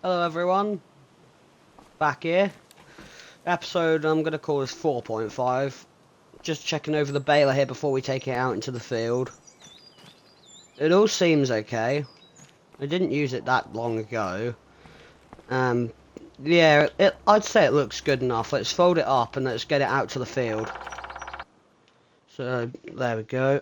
Hello everyone, back here. Episode I'm going to call this 4.5. Just checking over the baler here before we take it out into the field. It all seems okay. I didn't use it that long ago. Yeah, I'd say it looks good enough. Let's fold it up and let's get it out to the field. So, there we go.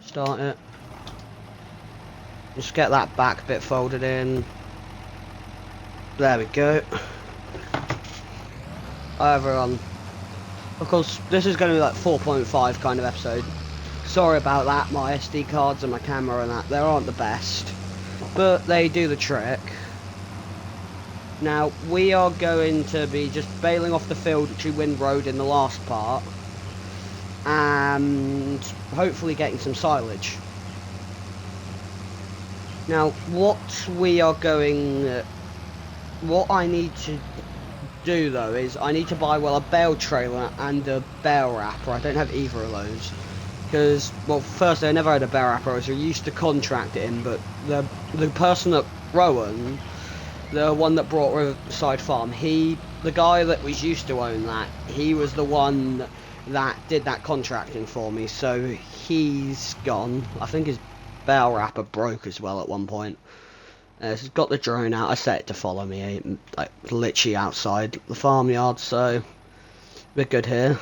Start it. Just get that back bit folded in. There we go. Hi everyone. Of course, this is going to be like 4.5 kind of episode. Sorry about that, my SD cards and my camera and that, they aren't the best. But they do the trick. Now, we are going to be just bailing off the field which we windrowed in the last part. And hopefully getting some silage. Now, what I need to do though is I need to buy a bale trailer and a bale wrapper. I don't have either of those because, well, firstly I never had a bale wrapper. I was used to contract it in, but the person at Rowan, the one that brought Riverside Farm, the guy that was used to own that, he was the one that did that contracting for me, so he's gone. I think his bale wrapper broke as well at one point. So it's got the drone out. I set it to follow me, like literally outside the farmyard, so we're good here.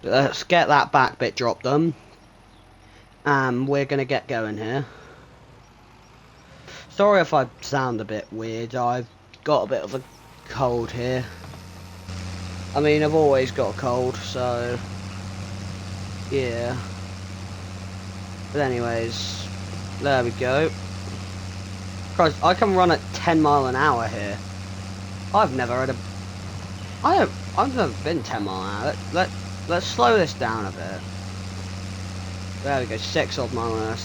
Let's get that back bit dropped done. We're gonna get going here. Sorry if I sound a bit weird. I've got a bit of a cold here. I mean, I've always got a cold, so yeah. But anyways, there we go. Christ, I can run at 10 mile an hour here. I've never had a... I've never been 10 mile an hour. Let's slow this down a bit. There we go, 6 odd mile an hour.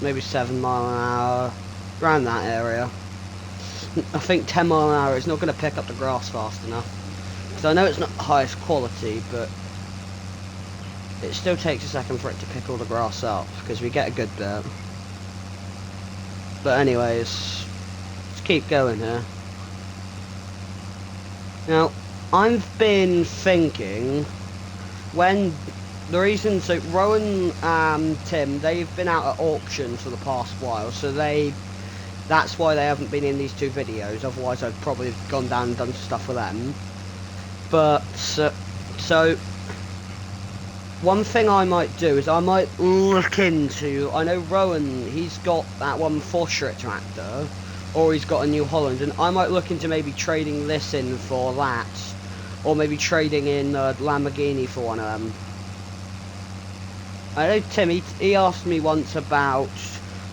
Maybe 7 mile an hour. Around that area. I think 10 mile an hour is not going to pick up the grass fast enough. Because I know it's not the highest quality, but it still takes a second for it to pick all the grass up. Because we get a good bit. But anyways, let's keep going here. Now, I've been thinking, so Rowan and Tim, they've been out at auction for the past while, so that's why they haven't been in these two videos, otherwise I'd probably have gone down and done stuff with them. But, so one thing I might do is I might look into, I know Rowan, he's got that one 4-strip tractor, or he's got a New Holland, and I might look into maybe trading this in for that, or maybe trading in a Lamborghini for one of them. I know Tim, he asked me once about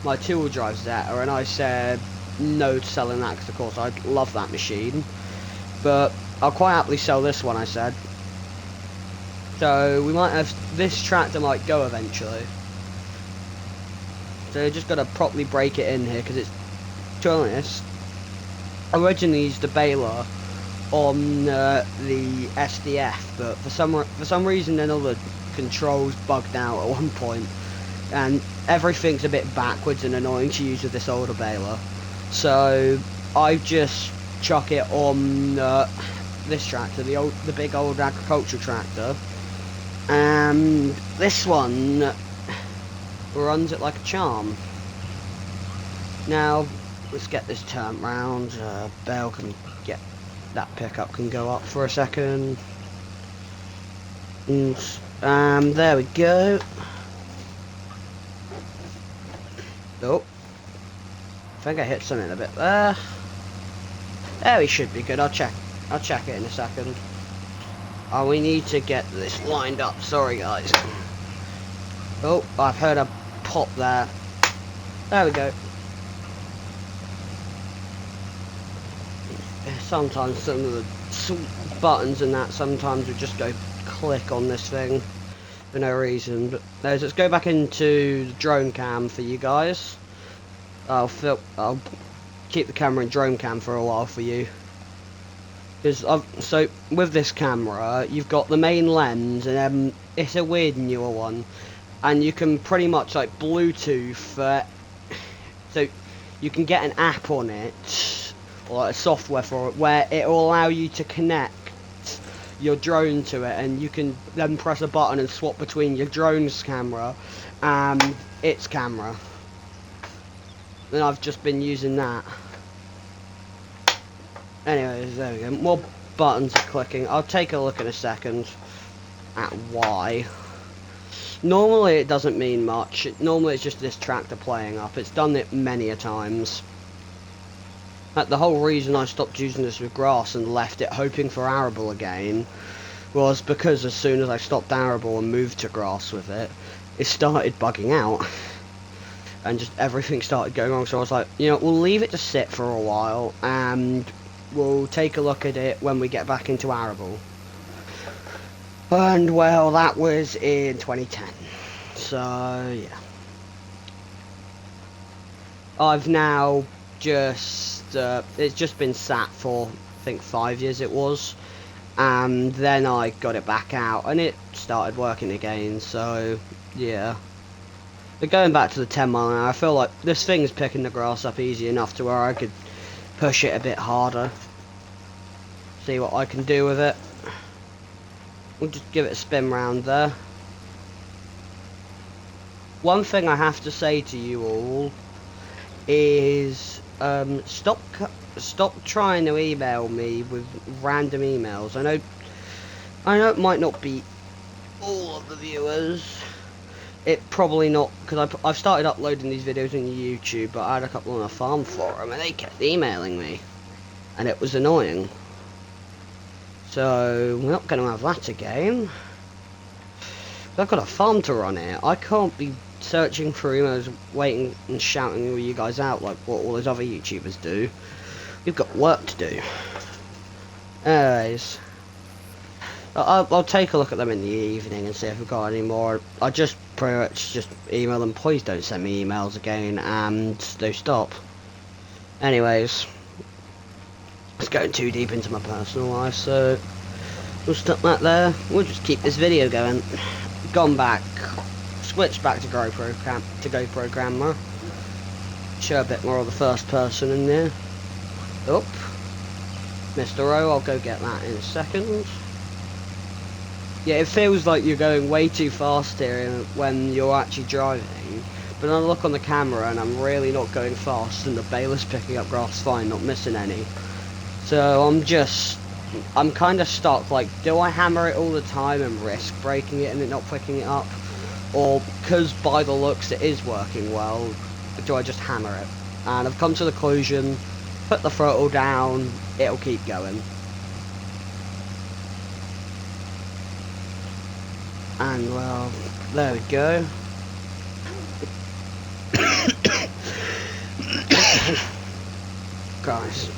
my 2-wheel drive Zeta, and I said no to selling that, because of course I love that machine, but I'll quite happily sell this one, I said. So we might have, this tractor might go eventually. So you just got to properly break it in here, because it's, to be honest, I originally used the baler on the SDF, but for some reason then all the controls bugged out at one point, and everything's a bit backwards and annoying to use with this older baler. So I just chuck it on this tractor, the big old agricultural tractor. And this one runs it like a charm. Now, let's get this turned round. Bale can get that pickup can go up for a second. And there we go. Oh, I think I hit something a bit there. There we should be good. I'll check it in a second. Oh, we need to get this lined up. Sorry, guys. Oh, I've heard a pop there. There we go. Sometimes some of the buttons and that sometimes would just go click on this thing for no reason. But let's go back into the drone cam for you guys. I'll keep the camera in drone cam for a while for you. So with this camera, you've got the main lens, and it's a weird newer one, and you can pretty much like Bluetooth. So you can get an app on it, or like a software for it, where it will allow you to connect your drone to it, and you can then press a button and swap between your drone's camera and its camera. And I've just been using that. Anyways, there we go. More buttons are clicking. I'll take a look in a second at why. Normally it doesn't mean much. Normally it's just this tractor playing up. It's done it many a times. Like, the whole reason I stopped using this with grass and left it hoping for arable again was because as soon as I stopped arable and moved to grass with it, it started bugging out. And just everything started going wrong. So I was like, you know, we'll leave it to sit for a while and we'll take a look at it when we get back into arable. And well, that was in 2010. So yeah, I've now just it's just been sat for, I think, 5 years it was, and then I got it back out and it started working again. So yeah, but going back to the 10 mile an hour, I feel like this thing's picking the grass up easy enough to where I could push it a bit harder, see what I can do with it. We'll just give it a spin round there. One thing I have to say to you all is stop trying to email me with random emails. I know it might not be all of the viewers. It probably not, because I've started uploading these videos on YouTube, but I had a couple on a farm forum and they kept emailing me, and it was annoying. So we're not going to have that again. I've got a farm to run here. I can't be searching for emails, waiting and shouting all you guys out like what all those other YouTubers do. We've got work to do. Anyways, I'll take a look at them in the evening and see if we've got any more. I just pretty much just email them, please don't send me emails again, and they stop. Anyways, it's going too deep into my personal life, so we'll stop that there. We'll just keep this video going. Gone back, switched back to GoPro camera. Show a bit more of the first person in there. Up, Mr. O, I'll go get that in a second. Yeah, it feels like you're going way too fast here when you're actually driving, but then I look on the camera and I'm really not going fast, and the Bales picking up grass fine, not missing any. So I'm kind of stuck, like, do I hammer it all the time and risk breaking it and it not picking it up? Or, because by the looks it is working well, do I just hammer it? And I've come to the conclusion, put the throttle down, it'll keep going. And well, there we go. Guys,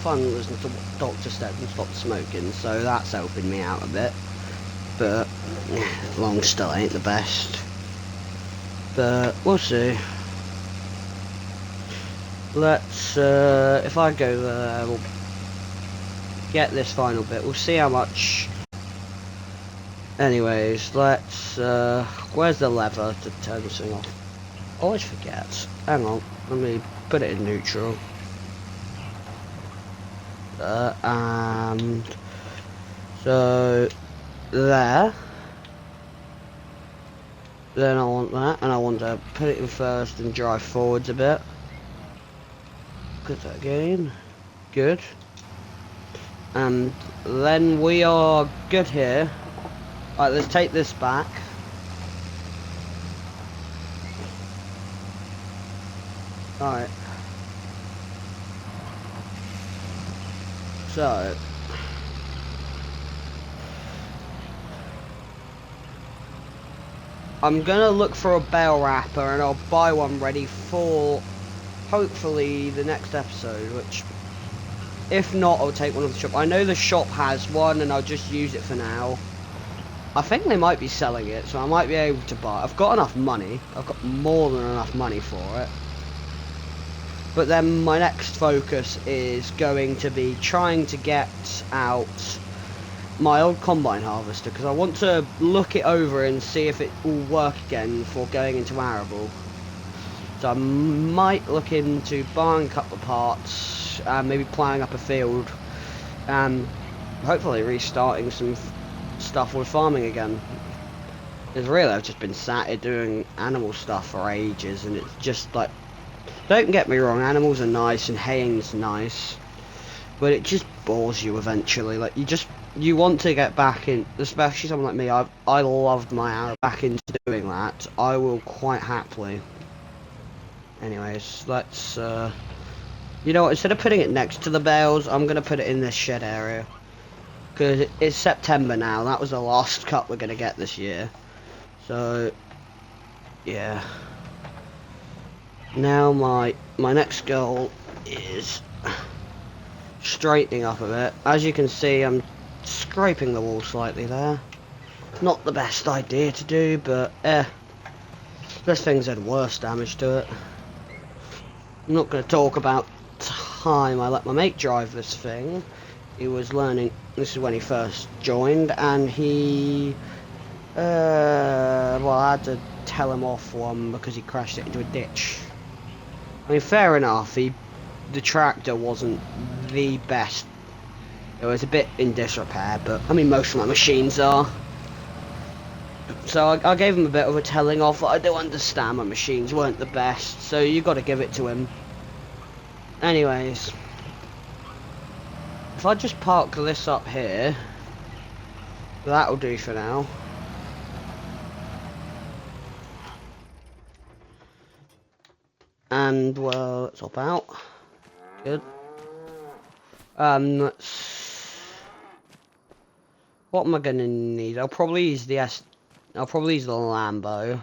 fun listening to what the doctor said and stop smoking, so that's helping me out a bit. But long still ain't the best. But we'll see. Let's if I go there, we'll get this final bit. We'll see how much. Anyways, let's where's the lever to turn this thing off? Always forget. Hang on, let me put it in neutral. And so there. Then I want that, and I want to put it in first and drive forwards a bit. Look at that again. Good. And then we are good here. Right, let's take this back. Alright. So I'm gonna look for a bale wrapper and I'll buy one ready for hopefully the next episode, which if not I'll take one of the shop. I know the shop has one and I'll just use it for now. I think they might be selling it, so I might be able to buy it. I've got enough money. I've got more than enough money for it. But then my next focus is going to be trying to get out my old combine harvester, because I want to look it over and see if it will work again before going into arable. So I might look into buying a couple of parts, and maybe planning up a field, and hopefully restarting some stuff with farming again. Because really I've just been sat here doing animal stuff for ages, and it's just like, don't get me wrong, animals are nice and haying's nice, but it just bores you eventually. Like, you want to get back in, especially someone like me. I loved my hour back into doing that. I will quite happily. Anyways, let's you know what, instead of putting it next to the bales, I'm gonna put it in this shed area, because it's September now. That was the last cut we're gonna get this year. So yeah, now my next goal is straightening up a bit. As you can see, I'm scraping the wall slightly there. Not the best idea to do, but this thing's had worse damage to it. I'm not going to talk about time I let my mate drive this thing. He was learning, this is when he first joined, and he well, I had to tell him off one because he crashed it into a ditch. I mean, fair enough, the tractor wasn't the best. It was a bit in disrepair, but I mean, most of my machines are. So I gave him a bit of a telling off. I do understand my machines weren't the best, so you got to give it to him. Anyways, if I just park this up here, that'll do for now. And well, let's hop out. Good. What am I gonna need? I'll probably use the Lambo.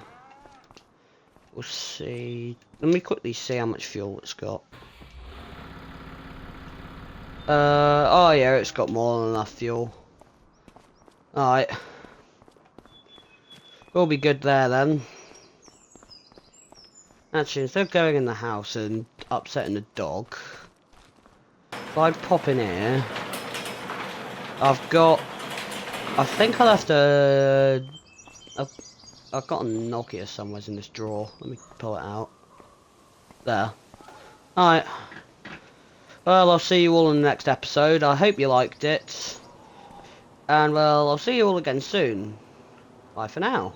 We'll see. Let me quickly see how much fuel it's got. Oh yeah, it's got more than enough fuel. Alright. We'll be good there then. Actually, instead of going in the house and upsetting the dog, if I pop in here, I think I'll have to, I've got a Nokia somewhere in this drawer. Let me pull it out. There. Alright. Well, I'll see you all in the next episode. I hope you liked it. And well, I'll see you all again soon. Bye for now.